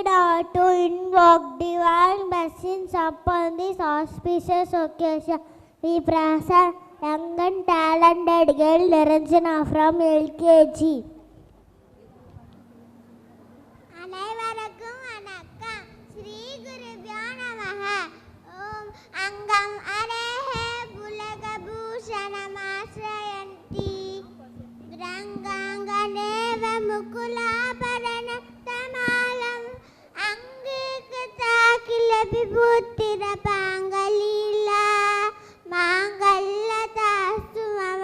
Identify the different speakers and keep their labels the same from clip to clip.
Speaker 1: to invoke divine blessings upon this auspicious occasion. We present young and talented girl Niranjana from LKG.
Speaker 2: அனைவருக்கும் வணக்கம். ஸ்ரீ குருபியோ நமஹ. ஓம் அங்கம் அரேஹே புலக பூஷணமாஸ்ரயந்தி ரங்காங்கனேவ முகுலாபரண தமாலம் அங்கீகிருதா கில விபூத்திர பாங்கலீலா மாங்கல்யதாஸ்து மம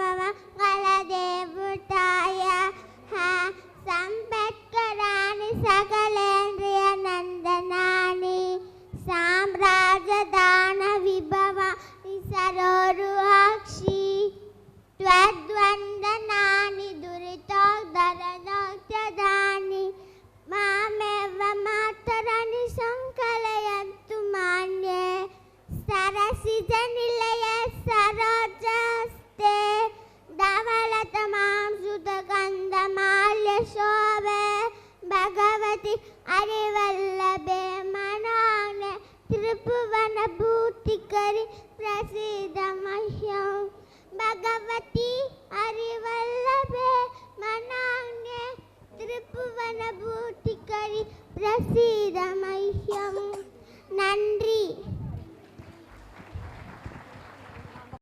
Speaker 2: மங்களதேவதாய சம்பத்கராணி சகலேந்திரிய நந்தனானி சாம்ராஜதான விபவா சரோருஹாக்ஷி த்வத்வந்தனானி துரிதோதரனோத்யதானி மாமேவ மாத்தராணி சங்கலயந்து மான்யே சரசிஜ நிலைய சரோஜஸ்தே தவளதமாம் சுதகந்தமால்ய சோபே பகவதி அரிவல்லபே மனானே திரிபுவன பூத்திகரி பிரசித மஹ்யம் பகவதி அரிவல்லபே மனானே திரிபுவன பூத்திகரி பிரசித மஹ்யம். நன்றி.